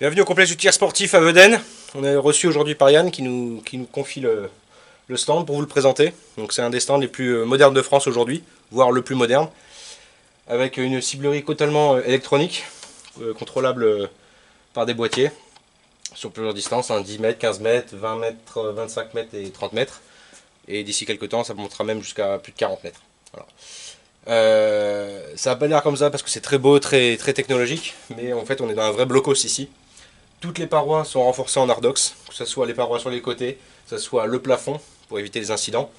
Bienvenue au complexe du tir sportif à Veden. On est reçu aujourd'hui par Yann qui nous confie le stand pour vous le présenter. Donc c'est un des stands les plus modernes de France aujourd'hui, voire le plus moderne, avec une ciblerie totalement électronique, contrôlable par des boîtiers, sur plusieurs distances, 10 mètres, 15 mètres, 20 mètres, 25 mètres et 30 mètres. Et d'ici quelques temps, ça montera même jusqu'à plus de 40 mètres. Voilà. Ça n'a pas l'air comme ça parce que c'est très beau, très technologique, mais en fait on est dans un vrai blocos ici. Toutes les parois sont renforcées en Ardox, que ce soit les parois sur les côtés, que ce soit le plafond pour éviter les incidents,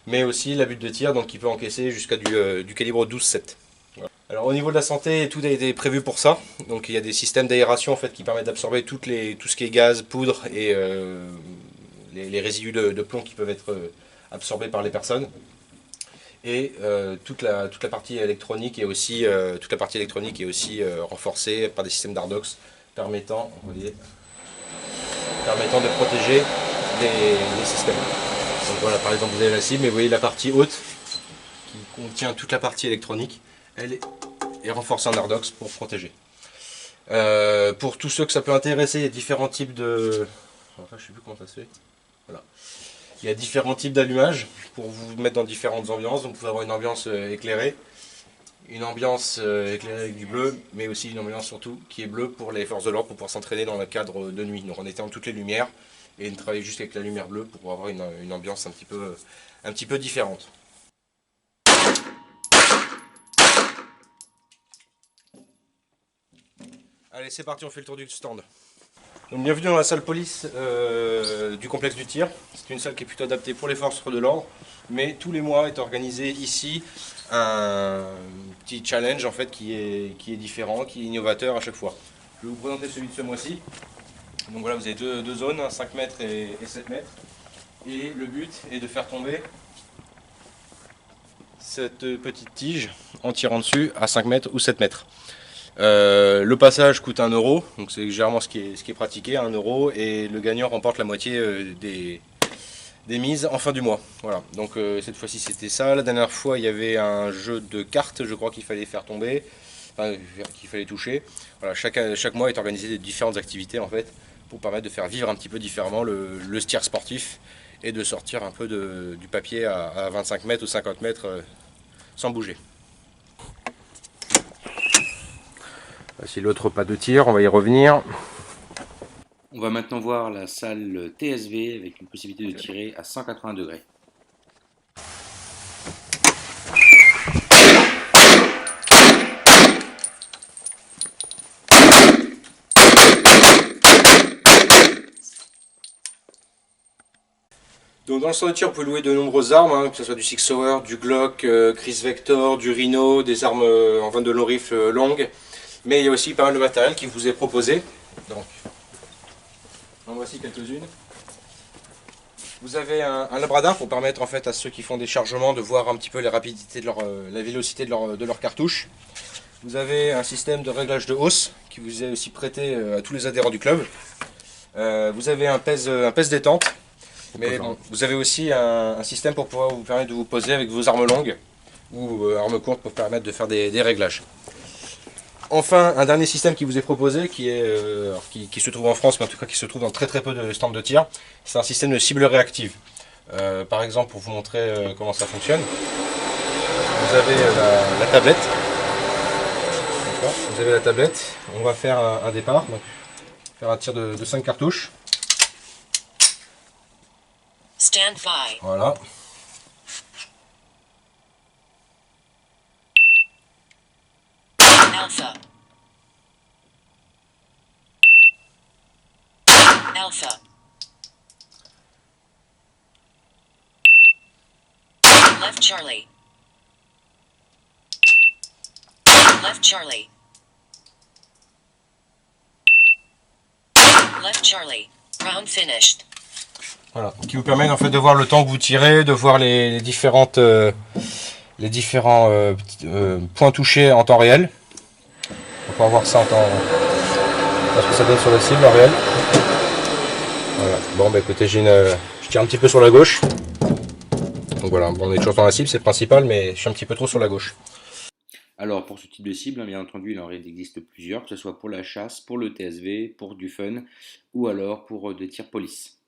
mais aussi la butte de tir donc qui peut encaisser jusqu'à du calibre 12-7. Voilà. Alors au niveau de la santé, tout a été prévu pour ça. Donc il y a des systèmes d'aération en fait qui permettent d'absorber tout ce qui est gaz, poudre et les résidus de plomb qui peuvent être absorbés par les personnes. Et toute la partie électronique est aussi renforcée par des systèmes d'Ardox permettant de protéger les systèmes. Donc voilà, par exemple vous avez la cible, mais vous voyez la partie haute qui contient toute la partie électronique, elle est renforcée en Ardox pour protéger. Pour tous ceux que ça peut intéresser, il y a différents types de... Enfin, je sais plus comment ça se fait. Voilà. Il y a différents types d'allumage pour vous mettre dans différentes ambiances. Donc vous pouvez avoir une ambiance éclairée, une ambiance éclairée avec du bleu, mais aussi une ambiance surtout qui est bleue pour les forces de l'ordre pour pouvoir s'entraîner dans le cadre de nuit. Donc on éteint toutes les lumières et on travaille juste avec la lumière bleue pour avoir une ambiance un petit peu différente. Allez, c'est parti, on fait le tour du stand. Donc, bienvenue dans la salle police du complexe du tir. C'est une salle qui est plutôt adaptée pour les forces de l'ordre, mais tous les mois est organisé ici un petit challenge en fait qui est différent, qui est innovateur à chaque fois. Je vais vous présenter celui de ce mois-ci. Donc voilà, vous avez deux zones, 5 mètres et 7 mètres. Et le but est de faire tomber cette petite tige en tirant dessus à 5 mètres ou 7 mètres. Le passage coûte 1 €, donc c'est généralement ce qui est pratiqué, 1 €, et le gagnant remporte la moitié des mises en fin du mois. Voilà, donc cette fois-ci c'était ça. La dernière fois il y avait un jeu de cartes, je crois qu'il fallait faire tomber, enfin qu'il fallait toucher. Voilà, chaque mois est organisé de différentes activités en fait, pour permettre de faire vivre un petit peu différemment le tir sportif et de sortir un peu du papier à 25 mètres ou 50 mètres sans bouger. Voici l'autre pas de tir, on va y revenir. On va maintenant voir la salle TSV avec une possibilité de tirer à 180 degrés. Donc dans le centre de tir, vous pouvez louer de nombreuses armes, que ce soit du Sig Sauer, du Glock, Chris Vector, du Rhino, des armes en vente de long rifle longues. Mais il y a aussi pas mal de matériel qui vous est proposé. Donc, en voici quelques-unes. Vous avez un labradar pour permettre en fait à ceux qui font des chargements de voir un petit peu la rapidité la vélocité de leur cartouche. Vous avez un système de réglage de hausse qui vous est aussi prêté à tous les adhérents du club. Vous avez un pèse détente. Mais bon, vous avez aussi un système pour pouvoir vous permettre de vous poser avec vos armes longues ou armes courtes pour permettre de faire des réglages. Enfin, un dernier système qui vous est proposé, qui se trouve en France, mais en tout cas qui se trouve dans très peu de stands de tir, c'est un système de cible réactive. Par exemple, pour vous montrer comment ça fonctionne, vous avez la tablette. Vous avez la tablette, on va faire un départ, donc faire un tir de 5 cartouches. Stand by. Voilà. Alpha. Alpha. Left Charlie. Left Charlie. Left Charlie. Round finished. Voilà, qui vous permet en fait de voir le temps que vous tirez, de voir les différents points touchés en temps réel. On va pouvoir voir ça en temps, parce que ça donne sur la cible en réel. Voilà. Bon bah écoutez, je tire un petit peu sur la gauche. Donc voilà, bon, on est toujours dans la cible, c'est le principal, mais je suis un petit peu trop sur la gauche. Alors pour ce type de cible, bien entendu, il en existe plusieurs, que ce soit pour la chasse, pour le TSV, pour du fun ou alors pour des tirs police.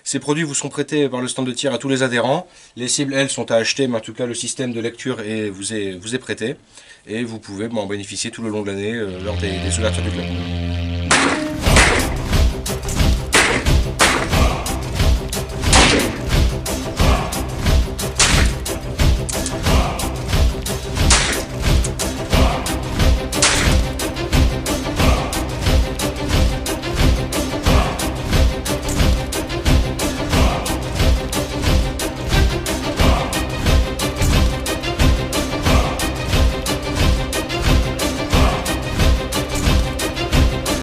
Ces produits vous sont prêtés par le stand de tir à tous les adhérents. Les cibles, elles, sont à acheter, mais en tout cas, le système de lecture vous est prêté. Et vous pouvez en bénéficier tout le long de l'année lors des ouvertures du club.